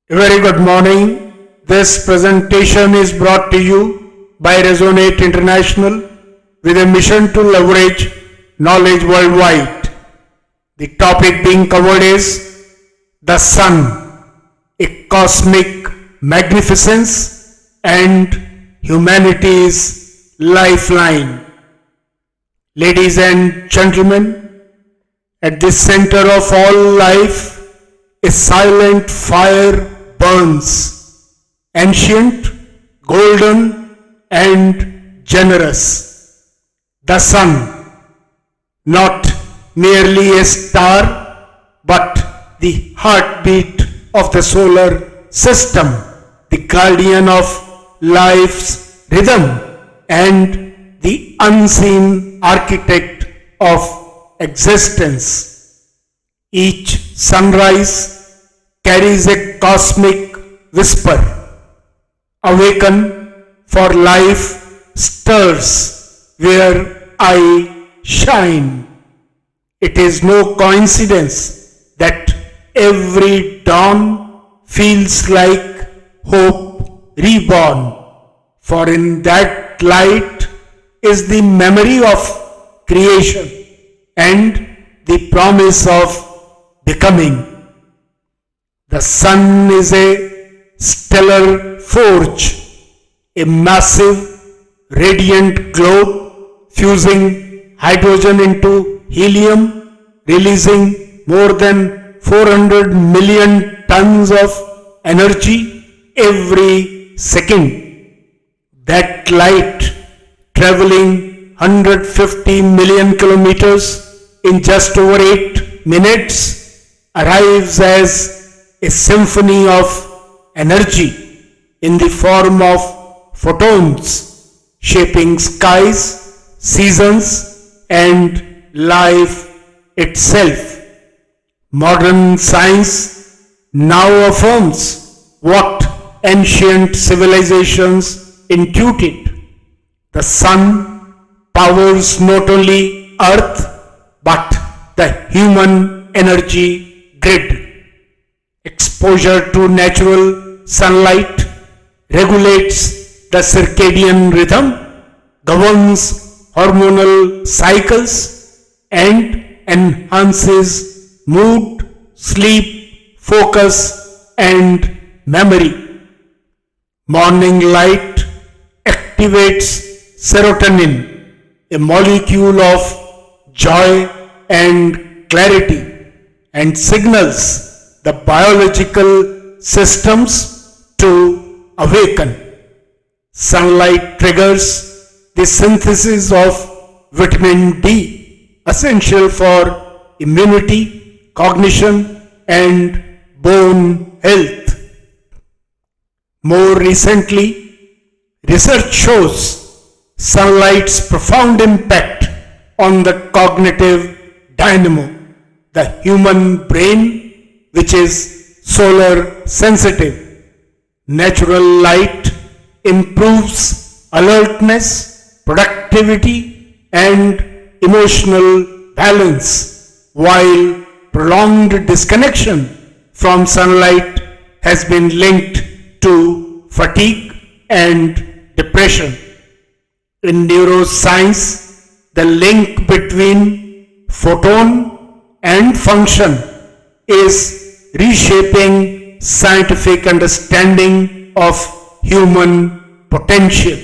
A very good morning. This presentation is brought to you by Resonate International with a mission to leverage knowledge worldwide. The topic being covered is the Sun, a cosmic magnificence and humanity's lifeline. Ladies and gentlemen, at the center of all life, a silent fire burns, ancient, golden, and generous. The sun, not merely a star, but the heartbeat of the solar system, the guardian of life's rhythm, and the unseen architect of existence. Each sunrise carries a cosmic whisper. Awaken, for life stirs where I shine. It is no coincidence that every dawn feels like hope reborn, for in that light is the memory of creation and the promise of becoming. The sun is a stellar forge, a massive radiant globe fusing hydrogen into helium, releasing more than 400 million tons of energy every second. That light, traveling 150 million kilometers in just over 8 minutes, arrives as a symphony of energy in the form of photons, shaping skies, seasons, and life itself. Modern science now affirms what ancient civilizations intuited. The sun powers not only Earth but the human energy grid. Exposure to natural sunlight regulates the circadian rhythm, governs hormonal cycles, and enhances mood, sleep, focus, and memory. Morning light activates serotonin, a molecule of joy and clarity, and signals the biological systems to awaken. Sunlight triggers the synthesis of vitamin D, essential for immunity, cognition, and bone health. More recently, research shows sunlight's profound impact on the cognitive dynamo, the human brain, which is solar sensitive. Natural light improves alertness, productivity, and emotional balance, while prolonged disconnection from sunlight has been linked to fatigue and depression. In neuroscience, the link between photon and function is reshaping scientific understanding of human potential.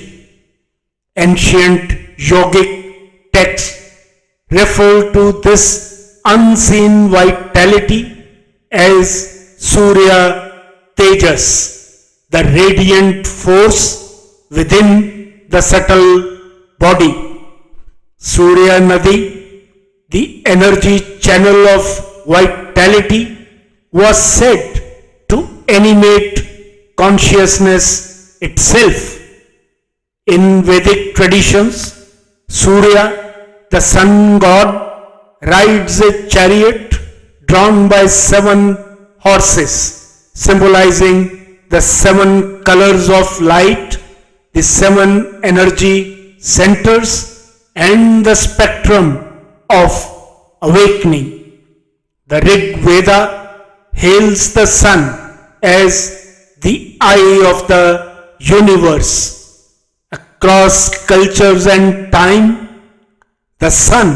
Ancient yogic texts refer to this unseen vitality as Surya Tejas, the radiant force within the subtle body. Surya Nadi, the energy channel of vitality, was said to animate consciousness itself. In Vedic traditions, Surya, the sun god, rides a chariot drawn by 7 horses, symbolizing the 7 colors of light, the 7 energy centers, and the spectrum of awakening. The Rig Veda hails the sun as the eye of the universe. Across cultures and time, the sun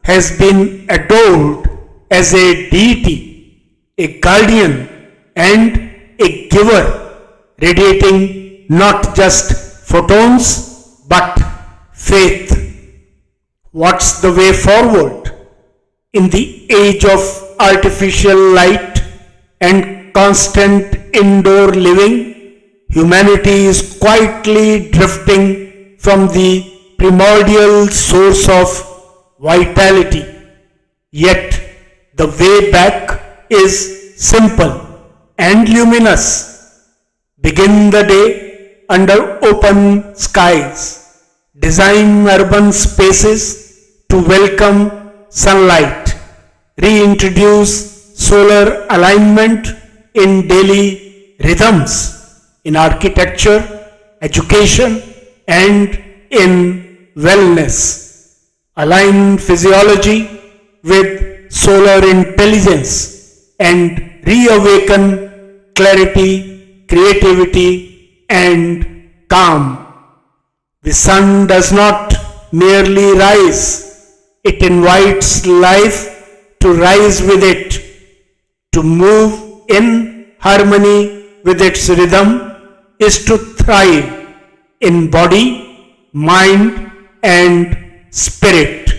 has been adored as a deity, a guardian, and a giver, radiating not just photons but faith. What's the way forward? In the age of artificial light and constant indoor living, humanity is quietly drifting from the primordial source of vitality. Yet the way back is simple and luminous. Begin the day under open skies. Design urban spaces to welcome sunlight. Reintroduce solar alignment in daily rhythms, in architecture, education, and in wellness. Align physiology with solar intelligence and reawaken clarity, creativity, and calm. The sun does not merely rise, it invites life to rise with it, to move in harmony with its rhythm is to thrive in body, mind, and spirit.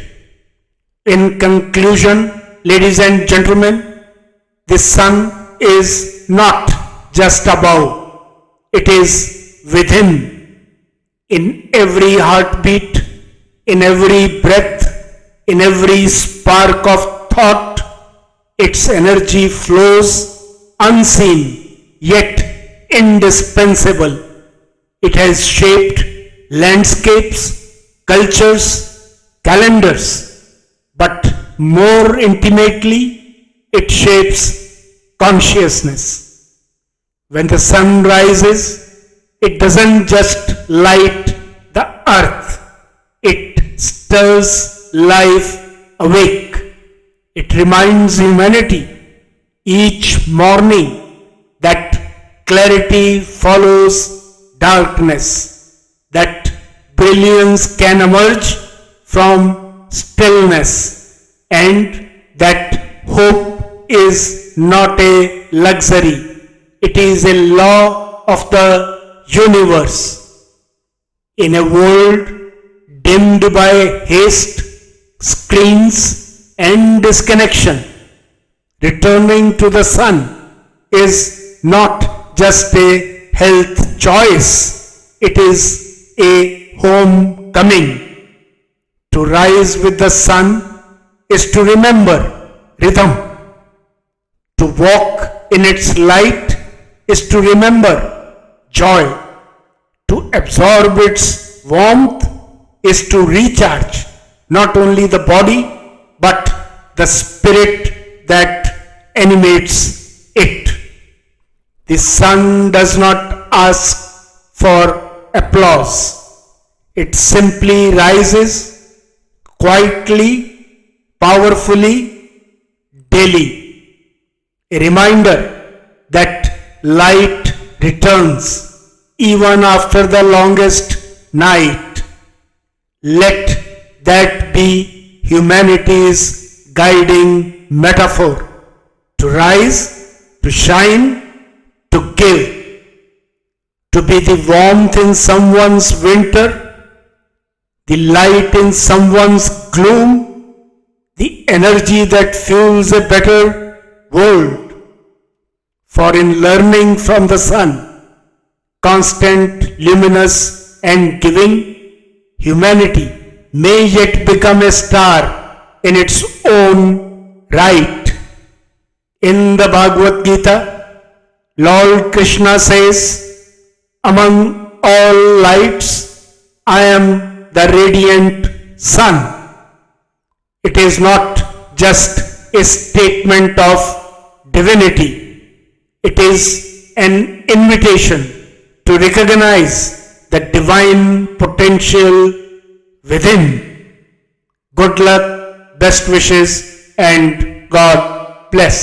In conclusion, ladies and gentlemen, the sun is not just above, it is within. In every heartbeat, in every breath, in every spark of thought, its energy flows unseen yet indispensable. It has shaped landscapes, cultures, calendars, but more intimately, it shapes consciousness. When the sun rises, it doesn't just light the earth, it stirs life awake. It reminds humanity each morning that clarity follows darkness, that brilliance can emerge from stillness, and that hope is not a luxury, it is a law of the universe. In a world dimmed by haste, screens, and disconnection, returning to the sun is not just a health choice, it is a homecoming. To rise with the sun is to remember rhythm. To walk in its light is to remember joy. To absorb its warmth is to recharge not only the body but the spirit that animates it. The sun does not ask for applause. It simply rises quietly, powerfully, daily. A reminder that light returns even after the longest night. Let that be humanity's guiding metaphor: to rise, to shine, to give, to be the warmth in someone's winter, the light in someone's gloom, the energy that fuels a better world. For in learning from the sun, constant, luminous, and giving, humanity may yet become a star in its own right. In the Bhagavad Gita, Lord Krishna says, "Among all lights, I am the radiant sun." It is not just a statement of divinity. It is an invitation to recognize the divine potential within. Good luck, best wishes, and God bless.